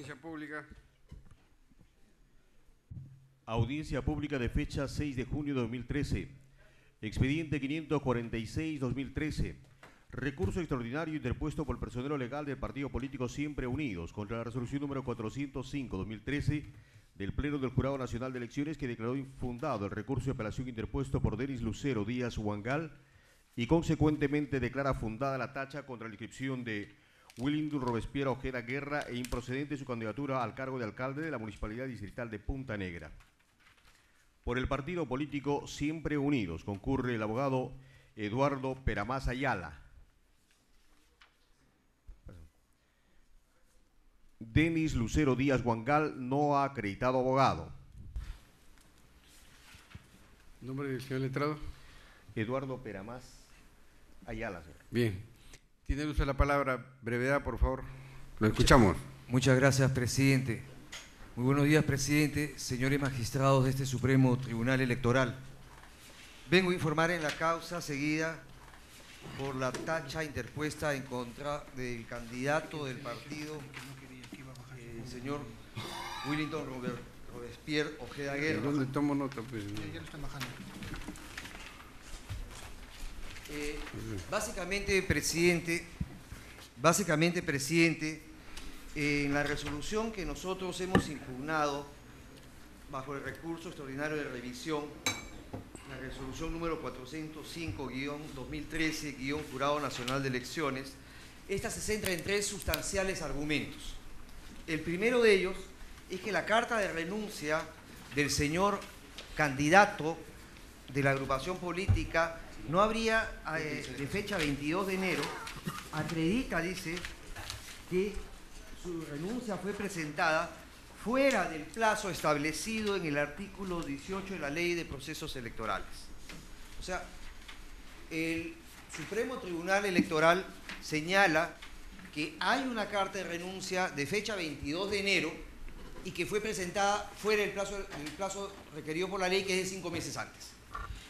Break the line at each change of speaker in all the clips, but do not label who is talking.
Audiencia pública.
Audiencia pública de fecha 6 de junio de 2013. Expediente 546-2013. Recurso extraordinario interpuesto por el personero legal del partido político Siempre Unidos contra la resolución número 405-2013 del Pleno del Jurado Nacional de Elecciones, que declaró infundado el recurso de apelación interpuesto por Denis Lucero Díaz Huangal y consecuentemente declara fundada la tacha contra la inscripción de Willington Robespierre Ojeda Guerra e improcedente su candidatura al cargo de alcalde de la Municipalidad Distrital de Punta Negra. Por el partido político Siempre Unidos concurre el abogado Eduardo Peramás Ayala. Denis Lucero Díaz Huangal no ha acreditado abogado.
Nombre del señor letrado.
Eduardo Peramás Ayala, señor.
Bien. Tiene usted la palabra. Brevedad, por favor. Lo escuchamos.
Muchas gracias, presidente. Muy buenos días, presidente, señores magistrados de este Supremo Tribunal Electoral. Vengo a informar en la causa seguida por la tacha interpuesta en contra del candidato del partido, el señor Willington Robespierre Ojeda Guerra.
¿Dónde tomo nota? Pues?
Ya lo están bajando.
Básicamente, presidente, en la resolución que nosotros hemos impugnado bajo el recurso extraordinario de revisión, la resolución número 405-2013-Jurado Nacional de Elecciones, esta se centra en tres sustanciales argumentos. El primero de ellos es que la carta de renuncia del señor candidato de la agrupación política no habría, de fecha 22 de enero, acredita, dice, que su renuncia fue presentada fuera del plazo establecido en el artículo 18 de la Ley de Procesos Electorales. O sea, el Supremo Tribunal Electoral señala que hay una carta de renuncia de fecha 22 de enero y que fue presentada fuera del plazo requerido por la ley, que es de 5 meses antes.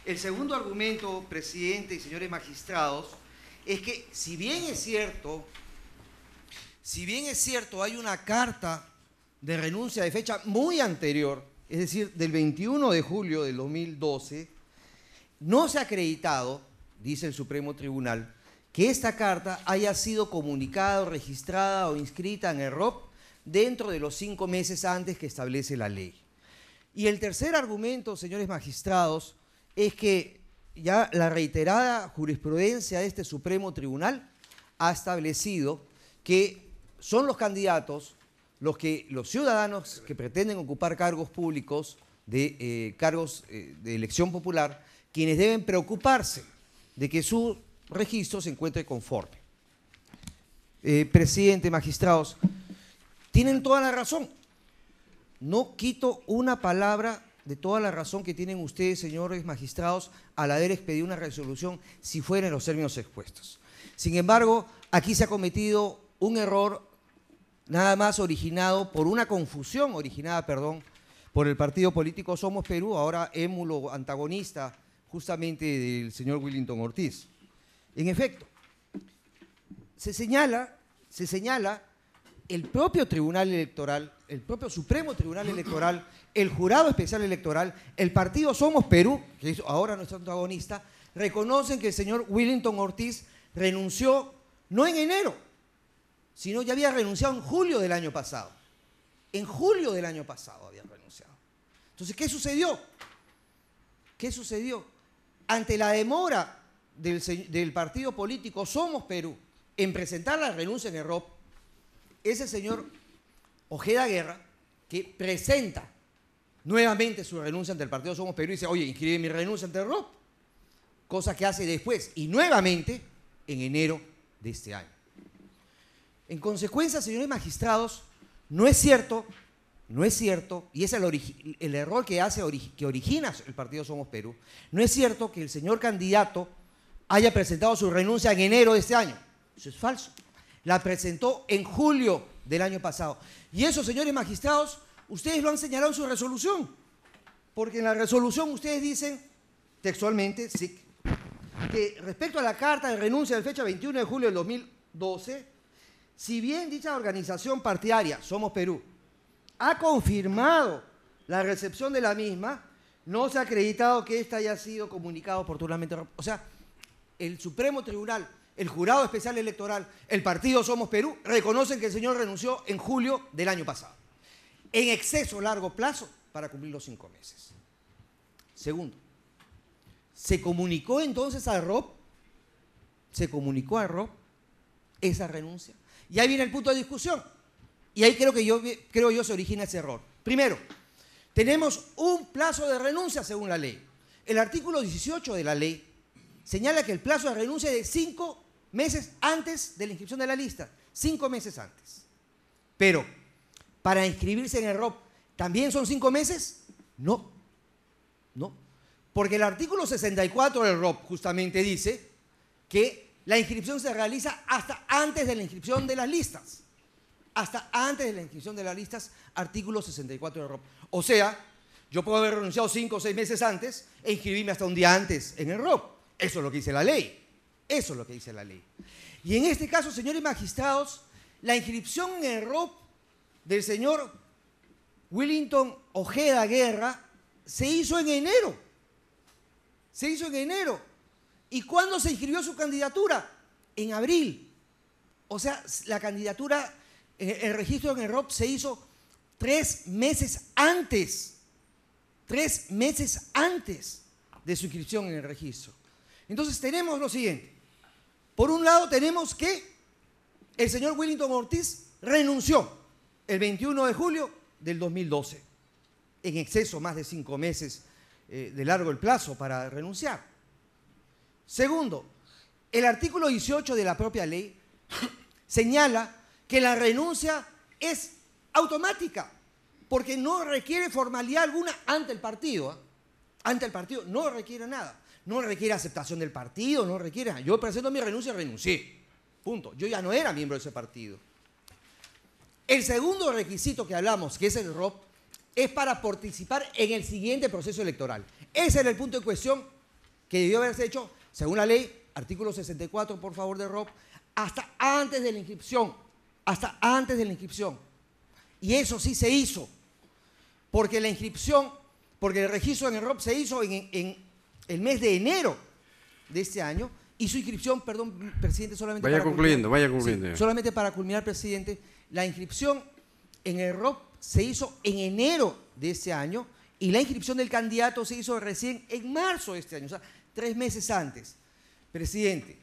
El segundo argumento, presidente y señores magistrados, es que si bien es cierto, hay una carta de renuncia de fecha muy anterior, es decir, del 21 de julio del 2012, no se ha acreditado, dice el Supremo Tribunal, que esta carta haya sido comunicada o registrada o inscrita en el ROP dentro de los 5 meses antes que establece la ley. Y el tercer argumento, señores magistrados, es que ya la reiterada jurisprudencia de este Supremo Tribunal ha establecido que son los candidatos, los ciudadanos que pretenden ocupar cargos públicos, cargos de elección popular, quienes deben preocuparse de que su registro se encuentre conforme. Presidente, magistrados, tienen toda la razón. No quito una palabra de toda la razón que tienen ustedes, señores magistrados, al haber expedido una resolución si fuera en los términos expuestos. Sin embargo, aquí se ha cometido un error nada más originada por el partido político Somos Perú, ahora émulo antagonista justamente del señor Willington Ortiz. En efecto, se señala el propio Tribunal Electoral, el propio Supremo Tribunal Electoral, el Jurado Especial Electoral, el partido Somos Perú, que es ahora nuestro antagonista, reconocen que el señor Willington Ortiz renunció no en enero, sino ya había renunciado en julio del año pasado. En julio del año pasado había renunciado. Entonces, ¿qué sucedió? Ante la demora del partido político Somos Perú en presentar la renuncia en el ROP, ese señor Ojeda Guerra, que presenta nuevamente su renuncia ante el partido Somos Perú y dice, oye, inscribe mi renuncia ante el ROP, cosa que hace después y nuevamente en enero de este año. En consecuencia, señores magistrados, no es cierto, y es el error que origina el partido Somos Perú, no es cierto que el señor candidato haya presentado su renuncia en enero de este año. Eso es falso. La presentó en julio del año pasado. Y eso, señores magistrados, ustedes lo han señalado en su resolución. Porque en la resolución ustedes dicen, textualmente, sí, que respecto a la carta de renuncia de fecha 21 de julio del 2012, si bien dicha organización partidaria, Somos Perú, ha confirmado la recepción de la misma, no se ha acreditado que ésta haya sido comunicada oportunamente. O sea, el Supremo Tribunal, el Jurado Especial Electoral, el partido Somos Perú, reconocen que el señor renunció en julio del año pasado, en exceso largo plazo para cumplir los 5 meses. Segundo, ¿se comunicó entonces al ROP? ¿Se comunicó al ROP esa renuncia? Y ahí viene el punto de discusión. Y ahí creo yo se origina ese error. Primero, tenemos un plazo de renuncia según la ley. El artículo 18 de la ley señala que el plazo de renuncia es de 5 meses antes de la inscripción de la lista. 5 meses antes. Pero, para inscribirse en el ROP, ¿también son 5 meses? No. No. Porque el artículo 64 del ROP justamente dice que la inscripción se realiza hasta antes de la inscripción de las listas. Hasta antes de la inscripción de las listas, artículo 64 del ROP. O sea, yo puedo haber renunciado 5 o 6 meses antes e inscribirme hasta un día antes en el ROP. Eso es lo que dice la ley. Eso es lo que dice la ley. Y en este caso, señores magistrados, la inscripción en el ROP del señor Willington Ojeda Guerra se hizo en enero. Se hizo en enero. ¿Y cuándo se inscribió su candidatura? En abril. O sea, la candidatura, el registro en el ROP se hizo 3 meses antes. 3 meses antes de su inscripción en el registro. Entonces tenemos lo siguiente. Por un lado tenemos que el señor Willington Ortiz renunció el 21 de julio del 2012. En exceso, más de 5 meses de largo el plazo para renunciar. Segundo, el artículo 18 de la propia ley señala que la renuncia es automática, porque no requiere formalidad alguna ante el partido. ¿Eh? Ante el partido no requiere nada. No requiere aceptación del partido, no requiere nada. Yo presento mi renuncia y renuncié. Punto. Yo ya no era miembro de ese partido. El segundo requisito que hablamos, que es el ROP, es para participar en el siguiente proceso electoral. Ese era el punto de cuestión que debió haberse hecho, según la ley, artículo 64, por favor, del ROP, hasta antes de la inscripción. Hasta antes de la inscripción. Y eso sí se hizo. Porque la inscripción, porque el registro en el ROP se hizo en el mes de enero de este año. Y su inscripción, perdón, presidente, solamente
vaya concluyendo.
Sí, solamente para culminar, presidente, la inscripción en el ROP se hizo en enero de este año y la inscripción del candidato se hizo recién en marzo de este año, o sea, 3 meses antes. Presidente,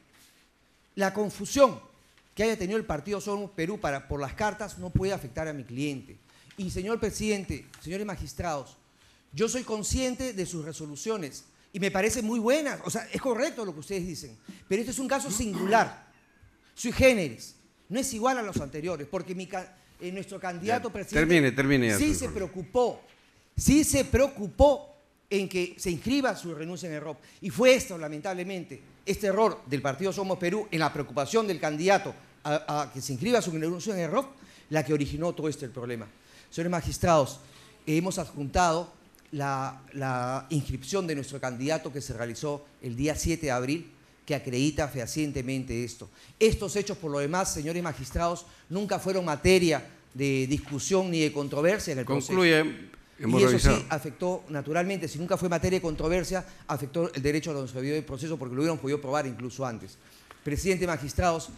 la confusión que haya tenido el partido Somos Perú por las cartas no puede afectar a mi cliente. Y señor presidente, señores magistrados, yo soy consciente de sus resoluciones y me parece muy buenas, o sea, es correcto lo que ustedes dicen, pero este es un caso singular, sui generis, no es igual a los anteriores, porque nuestro candidato presidente
termine
sí se preocupó en que se inscriba su renuncia en el ROP. Y fue esto, lamentablemente, este error del partido Somos Perú en la preocupación del candidato a que se inscriba su renuncia en el ROP, la que originó todo el problema. Señores magistrados, hemos adjuntado la inscripción de nuestro candidato que se realizó el día 7 de abril, que acredita fehacientemente esto. Estos hechos, por lo demás, señores magistrados, nunca fueron materia de discusión ni de controversia en el proceso.
Concluye.
Y eso sí afectó, naturalmente, si nunca fue materia de controversia, afectó el derecho a los revisos del proceso porque lo hubieran podido probar incluso antes. Presidente, magistrados,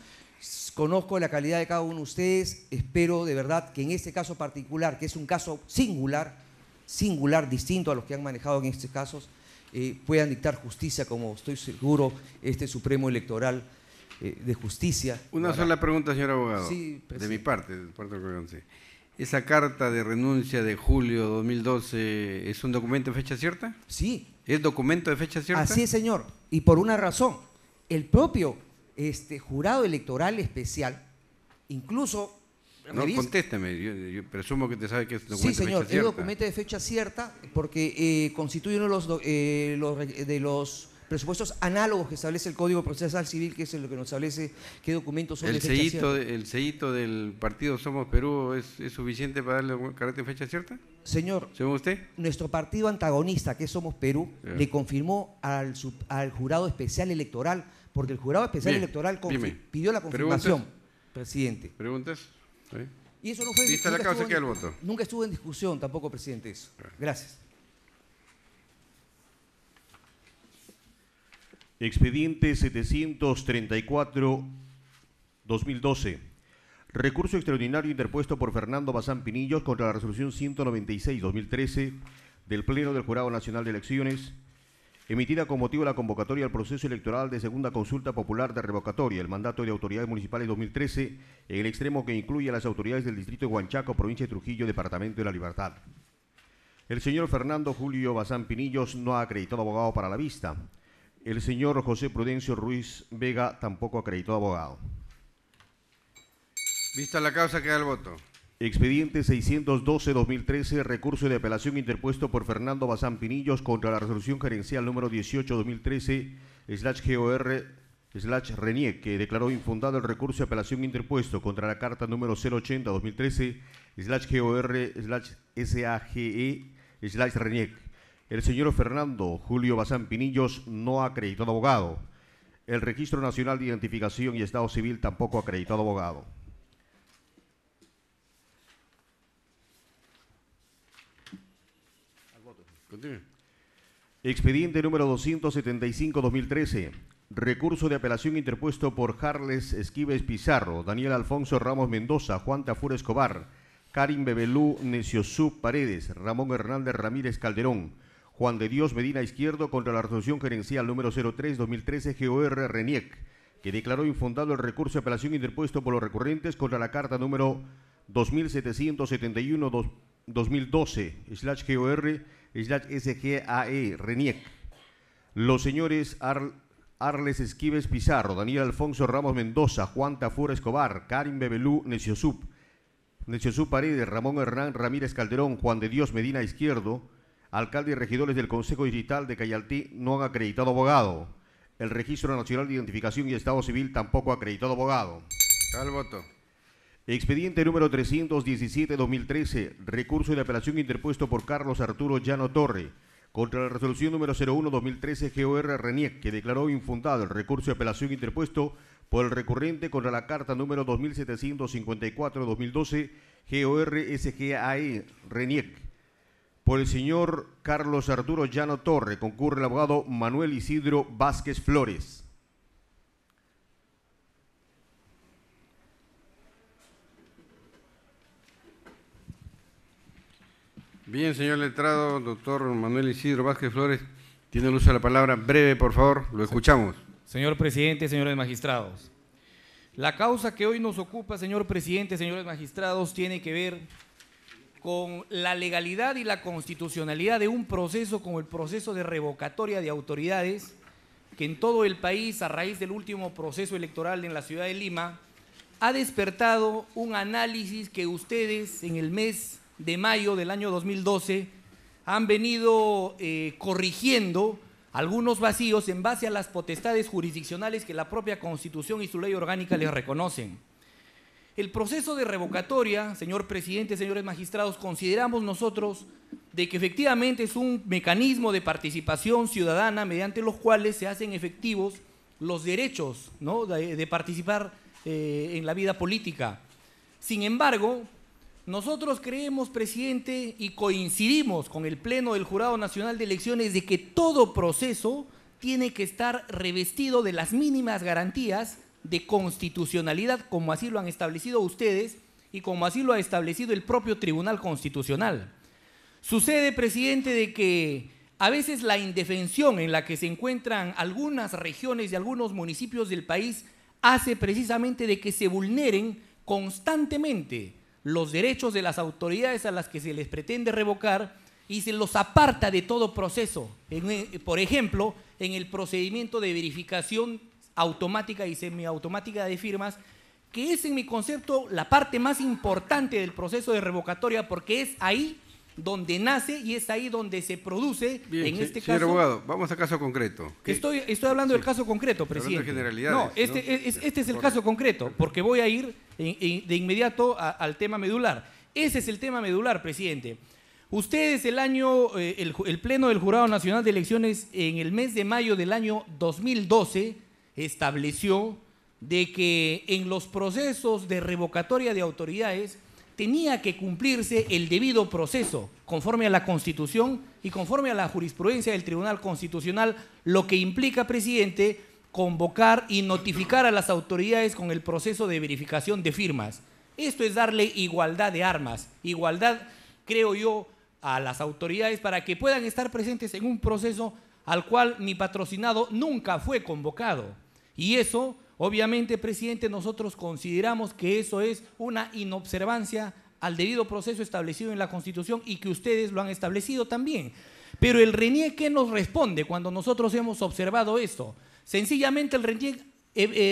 conozco la calidad de cada uno de ustedes, espero de verdad que en este caso particular, que es un caso singular, distinto a los que han manejado en estos casos, puedan dictar justicia, como estoy seguro, este Supremo Electoral de Justicia.
Una sola pregunta, señor abogado,
sí,
de mi parte, del parte del que ¿esa carta de renuncia de julio de 2012 es un documento de fecha cierta?
Sí.
¿Es documento de fecha cierta?
Así es, señor, y por una razón. El propio jurado electoral especial, incluso...
No, contésteme, yo presumo que usted sabe que es documento
de fecha cierta. Sí, señor, es documento de fecha cierta porque constituye uno de los presupuestos análogos que establece el Código Procesal Civil, que es lo que nos establece qué documentos son de fecha cierta.
¿El sellito del partido Somos Perú es suficiente para darle carácter de fecha cierta?
Señor,
¿según usted?
Nuestro partido antagonista, que es Somos Perú, le confirmó al Jurado Especial Electoral, porque el Jurado Especial Electoral pidió la confirmación. presidente.
¿Preguntas? ¿Sí?
Y eso no fue...
Vista la causa, queda el voto.
Nunca estuvo en discusión tampoco, presidente, eso. Gracias.
Expediente 734-2012. Recurso extraordinario interpuesto por Fernando Bazán Pinillos contra la resolución 196-2013 del Pleno del Jurado Nacional de Elecciones, emitida con motivo de la convocatoria al proceso electoral de segunda consulta popular de revocatoria, el mandato de autoridades municipales 2013, en el extremo que incluye a las autoridades del distrito de Huanchaco, provincia de Trujillo, departamento de La Libertad. El señor Fernando Julio Bazán Pinillos no ha acreditado abogado para la vista. El señor José Prudencio Ruiz Vega tampoco acreditó abogado.
Vista la causa, queda el voto.
Expediente 612-2013, recurso de apelación interpuesto por Fernando Bazán Pinillos contra la resolución gerencial número 18-2013/GOR/RENIEC, que declaró infundado el recurso de apelación interpuesto contra la carta número 080-2013/GOR/SAGE/RENIEC. El señor Fernando Julio Bazán Pinillos no ha acreditado abogado. El Registro Nacional de Identificación y Estado Civil tampoco ha acreditado abogado.
Continúe.
Expediente número 275-2013. Recurso de apelación interpuesto por Jarles Esquives Pizarro, Daniel Alfonso Ramos Mendoza, Juan Tafur Escobar, Karim Bebelú Neciosub Paredes, Ramón Hernández Ramírez Calderón, Juan de Dios Medina Izquierdo contra la resolución gerencial número 03-2013 GOR/RENIEC, que declaró infundado el recurso de apelación interpuesto por los recurrentes contra la carta número 2771-2012/GOR/SGAE/RENIEC. Los señores Arles Esquives Pizarro, Daniel Alfonso Ramos Mendoza, Juan Tafur Escobar, Karim Bebelú Neciosub Paredes, Ramón Hernán Ramírez Calderón, Juan de Dios Medina Izquierdo, alcalde y regidores del Consejo Distrital de Cayaltí, no han acreditado abogado. El Registro Nacional de Identificación y Estado Civil tampoco ha acreditado abogado.
Al voto.
Expediente número 317-2013, recurso de apelación interpuesto por Carlos Arturo Llano Torre contra la resolución número 01-2013 GOR/RENIEC, que declaró infundado el recurso de apelación interpuesto por el recurrente contra la carta número 2754-2012 GOR/SGAE/RENIEC. Por el señor Carlos Arturo Llano Torre concurre el abogado Manuel Isidro Vázquez Flores.
Bien, señor letrado, doctor Manuel Isidro Vázquez Flores, tiene el uso de la palabra. Breve, por favor, lo escuchamos.
Señor presidente, señores magistrados, la causa que hoy nos ocupa, señor presidente, señores magistrados, tiene que ver con la legalidad y la constitucionalidad de un proceso como el proceso de revocatoria de autoridades que en todo el país, a raíz del último proceso electoral en la ciudad de Lima, ha despertado un análisis que ustedes en el mes de mayo del año 2012 han venido corrigiendo algunos vacíos en base a las potestades jurisdiccionales que la propia Constitución y su ley orgánica les reconocen. El proceso de revocatoria, señor presidente, señores magistrados, consideramos nosotros de que efectivamente es un mecanismo de participación ciudadana mediante los cuales se hacen efectivos los derechos, ¿no?, de participar en la vida política. Sin embargo, nosotros creemos, presidente, y coincidimos con el Pleno del Jurado Nacional de Elecciones de que todo proceso tiene que estar revestido de las mínimas garantías de constitucionalidad, como así lo han establecido ustedes y como así lo ha establecido el propio Tribunal Constitucional. Sucede, presidente, de que a veces la indefensión en la que se encuentran algunas regiones y algunos municipios del país hace precisamente de que se vulneren constantemente los derechos de las autoridades a las que se les pretende revocar y se los aparta de todo proceso. Por ejemplo, en el procedimiento de verificación automática y semiautomática de firmas, que es en mi concepto la parte más importante del proceso de revocatoria, porque es ahí donde nace y es ahí donde se produce. Bien, en este
señor
caso,
abogado, vamos al caso concreto.
Estoy hablando del caso concreto, presidente.
De generalidades,
no, este es el caso concreto, porque voy a ir de inmediato al tema medular. Ese es el tema medular, presidente. Ustedes el Pleno del Jurado Nacional de Elecciones en el mes de mayo del año 2012 estableció de que en los procesos de revocatoria de autoridades tenía que cumplirse el debido proceso, conforme a la Constitución y conforme a la jurisprudencia del Tribunal Constitucional, lo que implica, presidente, convocar y notificar a las autoridades con el proceso de verificación de firmas. Esto es darle igualdad de armas, igualdad, creo yo, a las autoridades para que puedan estar presentes en un proceso al cual mi patrocinado nunca fue convocado. Y eso, obviamente, presidente, nosotros consideramos que eso es una inobservancia al debido proceso establecido en la Constitución y que ustedes lo han establecido también. Pero el RENIEC, ¿qué nos responde cuando nosotros hemos observado esto? Sencillamente el RENIEC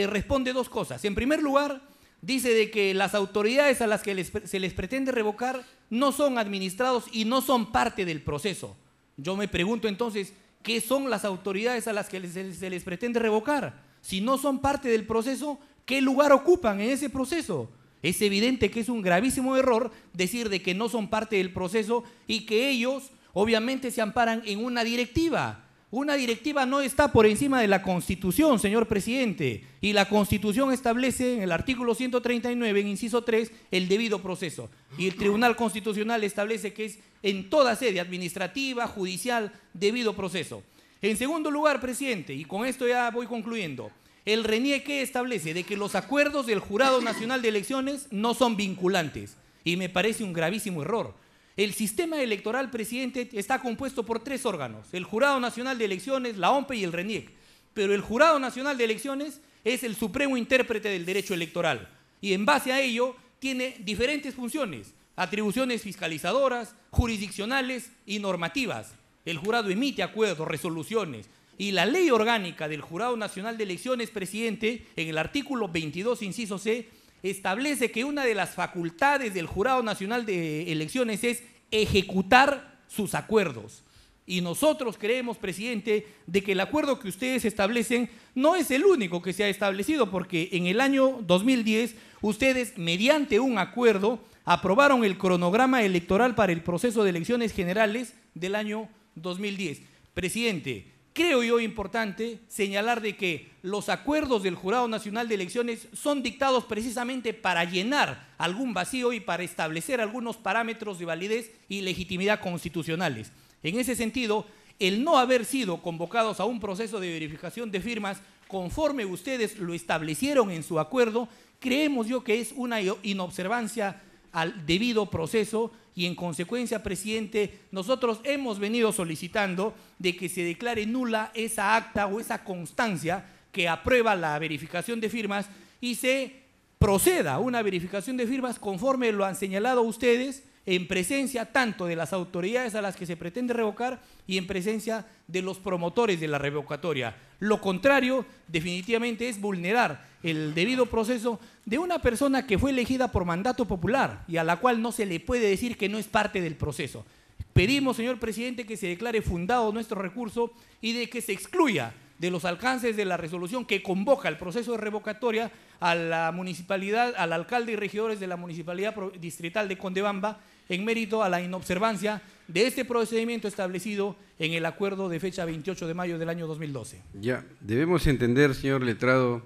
responde dos cosas. En primer lugar, dice de que las autoridades a las que se les pretende revocar no son administrados y no son parte del proceso. Yo me pregunto entonces, ¿qué son las autoridades a las que se les pretende revocar? Si no son parte del proceso, ¿qué lugar ocupan en ese proceso? Es evidente que es un gravísimo error decir de que no son parte del proceso y que ellos obviamente se amparan en una directiva. Una directiva no está por encima de la Constitución, señor presidente, y la Constitución establece en el artículo 139, en inciso 3, el debido proceso. Y el Tribunal Constitucional establece que es en toda sede administrativa, judicial, debido proceso. En segundo lugar, presidente, y con esto ya voy concluyendo, el RENIEC establece de que los acuerdos del Jurado Nacional de Elecciones no son vinculantes, y me parece un gravísimo error. El sistema electoral, presidente, está compuesto por tres órganos, el Jurado Nacional de Elecciones, la OMPE y el RENIEC. Pero el Jurado Nacional de Elecciones es el supremo intérprete del derecho electoral y en base a ello tiene diferentes funciones, atribuciones fiscalizadoras, jurisdiccionales y normativas. El jurado emite acuerdos, resoluciones y la ley orgánica del Jurado Nacional de Elecciones, presidente, en el artículo 22, inciso C, establece que una de las facultades del Jurado Nacional de Elecciones es ejecutar sus acuerdos. Y nosotros creemos, presidente, de que el acuerdo que ustedes establecen no es el único que se ha establecido, porque en el año 2010 ustedes, mediante un acuerdo, aprobaron el cronograma electoral para el proceso de elecciones generales del año 2010. Presidente, creo yo importante señalar de que los acuerdos del Jurado Nacional de Elecciones son dictados precisamente para llenar algún vacío y para establecer algunos parámetros de validez y legitimidad constitucionales. En ese sentido, el no haber sido convocados a un proceso de verificación de firmas conforme ustedes lo establecieron en su acuerdo, creemos yo que es una inobservancia al debido proceso y en consecuencia, presidente, nosotros hemos venido solicitando de que se declare nula esa acta o esa constancia que aprueba la verificación de firmas y se proceda a una verificación de firmas conforme lo han señalado ustedes en presencia tanto de las autoridades a las que se pretende revocar y en presencia de los promotores de la revocatoria. Lo contrario, definitivamente, es vulnerar el debido proceso de una persona que fue elegida por mandato popular y a la cual no se le puede decir que no es parte del proceso. Pedimos, señor presidente, que se declare fundado nuestro recurso y de que se excluya de los alcances de la resolución que convoca el proceso de revocatoria a la municipalidad, al alcalde y regidores de la municipalidad distrital de Condebamba en mérito a la inobservancia de este procedimiento establecido en el acuerdo de fecha 28 de mayo del año 2012.
Ya, debemos entender, señor letrado,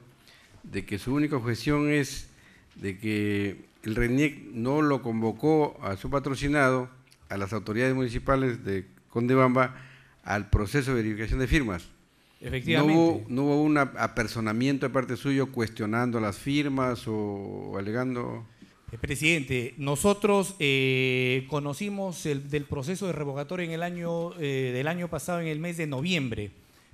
de que su única objeción es de que el RENIEC no lo convocó a su patrocinado, a las autoridades municipales de Condebamba, al proceso de verificación de firmas.
Efectivamente.
No hubo un apersonamiento de parte suyo cuestionando las firmas o alegando.
Presidente, nosotros conocimos del proceso de revocatoria en el año del año pasado, en el mes de noviembre,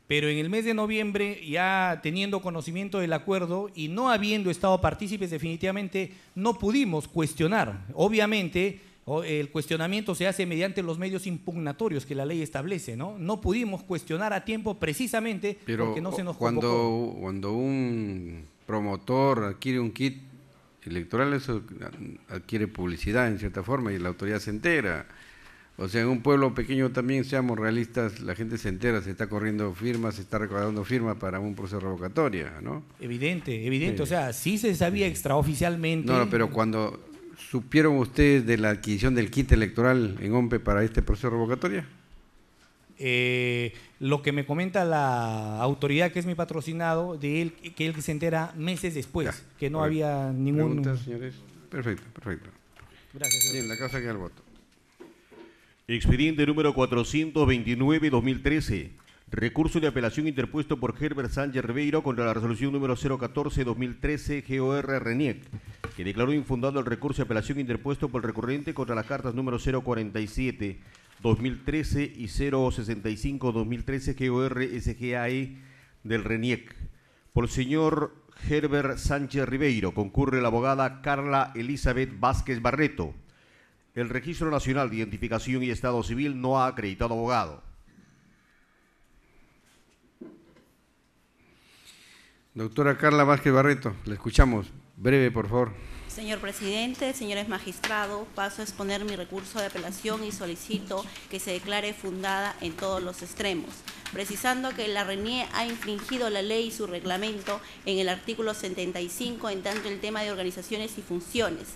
pero en el mes de noviembre, ya teniendo conocimiento del acuerdo y no habiendo estado partícipes, definitivamente no pudimos cuestionar. Obviamente, el cuestionamiento se hace mediante los medios impugnatorios que la ley establece, ¿no? No pudimos cuestionar a tiempo precisamente porque no se nos convocó.
Cuando un promotor adquiere un kit electoral, eso adquiere publicidad en cierta forma y la autoridad se entera. O sea, en un pueblo pequeño también, seamos realistas, la gente se entera, se está corriendo firmas, se está recaudando firmas para un proceso de revocatoria, ¿no?
Evidente, sí. O sea, sí se sabía extraoficialmente.
No, pero cuando supieron ustedes de la adquisición del kit electoral en OMPE para este proceso de revocatoria.
Lo que me comenta la autoridad, que es mi patrocinado, de él, que él se entera meses después,
Ya,
que no
correcto.
había ningún...
¿Preguntas, señores? Perfecto, perfecto.
Gracias, señor.
Bien, la causa queda al voto.
Expediente número 429-2013. Recurso de apelación interpuesto por Herbert Sánchez Ribeiro contra la resolución número 014-2013 GOR RENIEC, que declaró infundado el recurso de apelación interpuesto por el recurrente contra las cartas número 047-2013 y 065-2013 GOR SGAE del RENIEC. Por el señor Herbert Sánchez Ribeiro concurre la abogada Carla Elizabeth Vázquez Barreto. El Registro Nacional de Identificación y Estado Civil no ha acreditado abogado.
Doctora Carla Vázquez Barreto, la escuchamos. Breve, por favor.
Señor presidente, señores magistrados, paso a exponer mi recurso de apelación y solicito que se declare fundada en todos los extremos, precisando que la RENIEC ha infringido la ley y su reglamento en el artículo 75 en tanto el tema de organizaciones y funciones,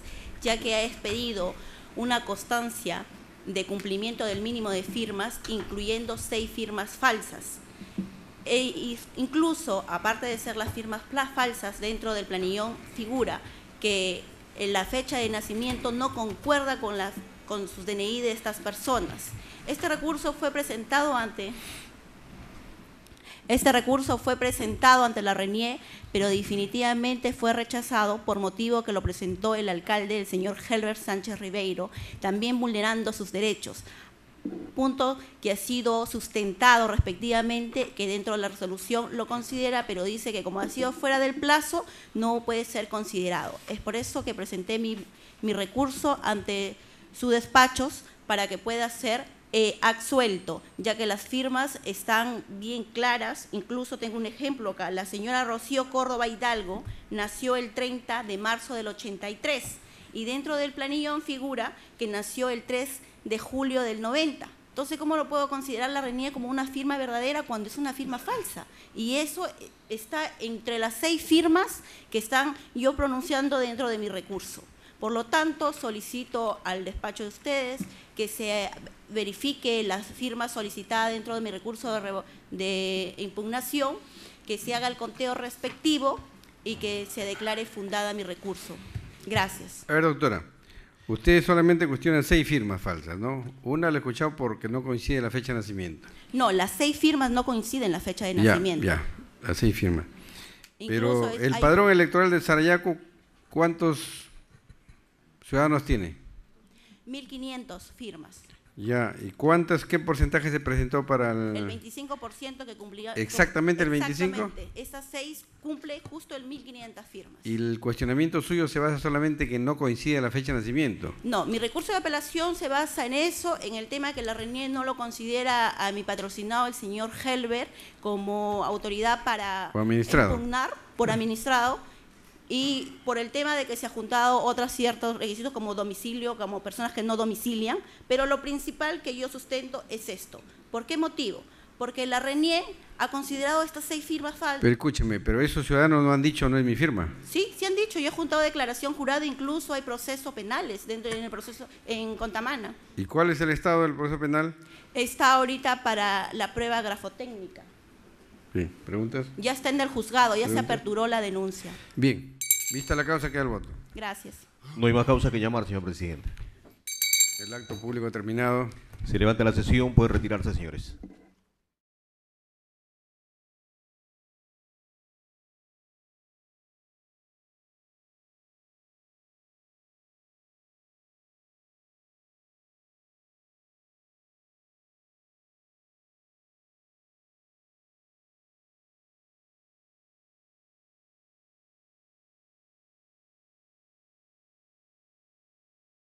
ya que ha expedido una constancia de cumplimiento del mínimo de firmas, incluyendo 6 firmas falsas. Incluso, aparte de ser las firmas falsas, dentro del planillón figura que la fecha de nacimiento no concuerda con sus DNI de estas personas. Este recurso fue presentado ante la RENIEC, pero definitivamente fue rechazado por motivo que lo presentó el alcalde, el señor Herbert Sánchez Ribeiro, también vulnerando sus derechos. Punto que ha sido sustentado respectivamente, que dentro de la resolución lo considera, pero dice que como ha sido fuera del plazo, no puede ser considerado. Es por eso que presenté mi recurso ante sus despachos para que pueda ser absuelto, ya que las firmas están bien claras. Incluso tengo un ejemplo acá. La señora Rocío Córdoba Hidalgo nació el 30 de marzo del 83 y dentro del planillón figura que nació el 3 de julio del 90. Entonces, ¿cómo lo puedo considerar la RENIEC como una firma verdadera cuando es una firma falsa? Y eso está entre las 6 firmas que están yo pronunciando dentro de mi recurso. Por lo tanto, solicito al despacho de ustedes que se verifique las firmas solicitadas dentro de mi recurso de impugnación, que se haga el conteo respectivo y que se declare fundada mi recurso. Gracias.
A ver, doctora, ustedes solamente cuestionan 6 firmas falsas, ¿no? Una la he escuchado porque no coincide la fecha de nacimiento.
No, las 6 firmas no coinciden la fecha de nacimiento.
Ya, las 6 firmas.
Incluso
Pero el padrón electoral de Sarayaco, ¿cuántos ciudadanos tiene?
1.500 firmas.
Ya, ¿y qué porcentaje se presentó para el...?
El 25% que cumplía...
¿Exactamente el 25%?
Exactamente. Esas 6 cumple justo el 1.500 firmas.
¿Y el cuestionamiento suyo se basa solamente que no coincide la fecha de nacimiento?
No, mi recurso de apelación se basa en eso, en el tema que la RENIEC no lo considera a mi patrocinado, el señor Helber, como autoridad para impugnar por administrado, y por el tema de que se ha juntado otros ciertos requisitos como domicilio, como personas que no domicilian, pero lo principal que yo sustento es esto. ¿Por qué motivo? Porque la RENIEC ha considerado estas 6 firmas falsas.
Pero escúcheme, pero esos ciudadanos no han dicho no es mi firma.
Sí, sí han dicho, yo he juntado declaración jurada, incluso hay procesos penales dentro del proceso en Contamana.
¿Y cuál es el estado del proceso penal?
Está ahorita para la prueba grafotécnica.
Sí, ¿preguntas?
Ya está en el juzgado, ya se aperturó la denuncia.
Bien, vista la causa, queda el voto.
Gracias.
No hay más causa que llamar, señor presidente.
El acto público terminado.
Se levanta la sesión, puede retirarse, señores.